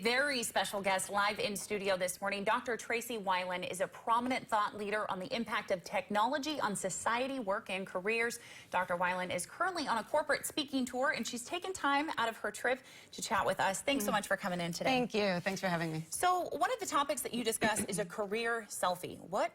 Very special guest live in studio this morning. Dr. Tracey Wilen is a prominent thought leader on the impact of technology on society, work, and careers. Dr. Wilen is currently on a corporate speaking tour, and she's taken time out of her trip to chat with us. Thanks so much for coming in today. Thank you. Thanks for having me. So one of the topics that you discuss is a career selfie. What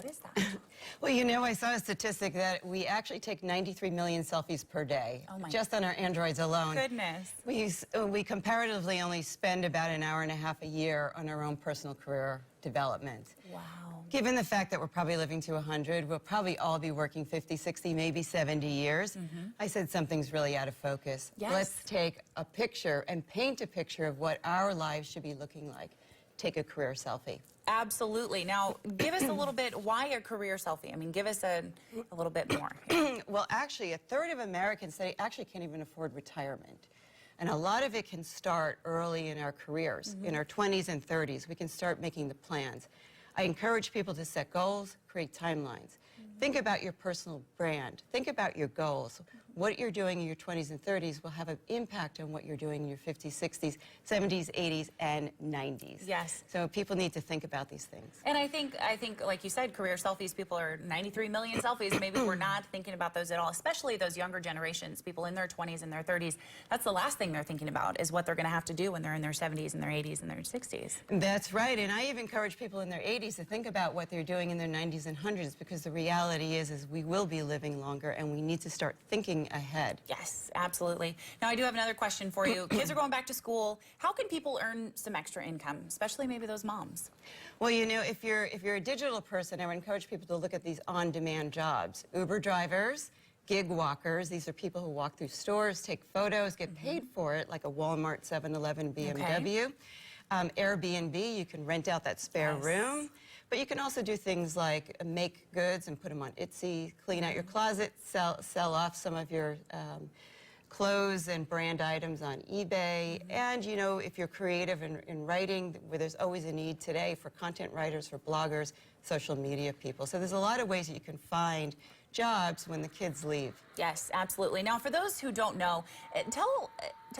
is that? Well, you know, I saw a statistic that we actually take 93 million selfies per day, just on our Androids alone. Goodness. We comparatively only spend about an hour and a half a year on our own personal career development. Wow. Given the fact that we're probably living to 100, we'll probably all be working 50, 60, maybe 70 years. I said something's really out of focus. Yes. Let's take a picture and paint a picture of what our lives should be looking like. Take a career selfie. Absolutely. Now, give us a little bit, why a career selfie? I mean, give us a little bit more. Well, actually, a third of Americans say actually can't even afford retirement. And a lot of it can start early in our careers, in our 20s and 30s. We can start making the plans. I encourage people to set goals, create timelines. Think about your personal brand. Think about your goals. What you're doing in your 20s and 30s will have an impact on what you're doing in your 50s, 60s, 70s, 80s, and 90s. Yes. So people need to think about these things. And I think, like you said, career selfies, people are 93 million selfies. Maybe we're not thinking about those at all, especially those younger generations, people in their 20s and their 30s. That's the last thing they're thinking about is what they're going to have to do when they're in their 70s and their 80s and their 60s. That's right. And I even encourage people in their 80s to think about what they're doing in their 90s and 100s, because the reality is we will be living longer and we need to start thinking ahead. Yes, absolutely. Now, I do have another question for you. Kids are going back to school. How can people earn some extra income, especially maybe those moms? Well, you know, if you're a digital person, I would encourage people to look at these on-demand jobs. Uber drivers, gig walkers, these are people who walk through stores, take photos, get paid for it, like a Walmart, 7-Eleven, BMW. Airbnb, you can rent out that spare room. But you can also do things like make goods and put them on Etsy, clean out your closet, sell off some of your clothes and brand items on eBay. And, you know, if you're creative in writing, where there's always a need today for content writers, for bloggers, social media people. So there's a lot of ways that you can find jobs when the kids leave. Yes, absolutely. Now, for those who don't know, tell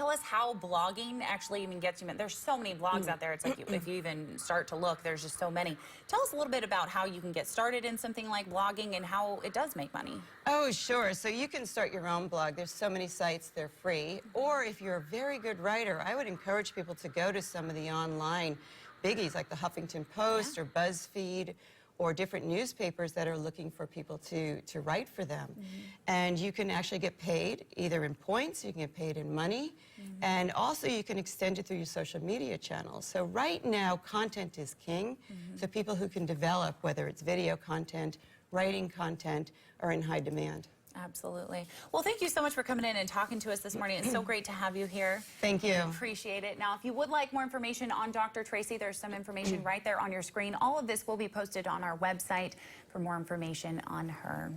us how blogging actually even gets you. There's so many blogs out there. It's like if you even start to look, there's just so many. Tell us a little bit about how you can get started in something like blogging and how it does make money. Oh, sure. So you can start your own blog. There's so many sites, they're free. Or if you're a very good writer, I would encourage people to go to some of the online biggies like the Huffington Post or BuzzFeed, or different newspapers that are looking for people to write for them. And you can actually get paid either in points, you can get paid in money, and also you can extend it through your social media channels. So right now, content is king. So people who can develop, whether it's video content, writing content, are in high demand. Absolutely. Well, thank you so much for coming in and talking to us this morning. It's so great to have you here. Thank you. Appreciate it. Now, if you would like more information on Dr. Tracey, there's some information right there on your screen. All of this will be posted on our website for more information on her.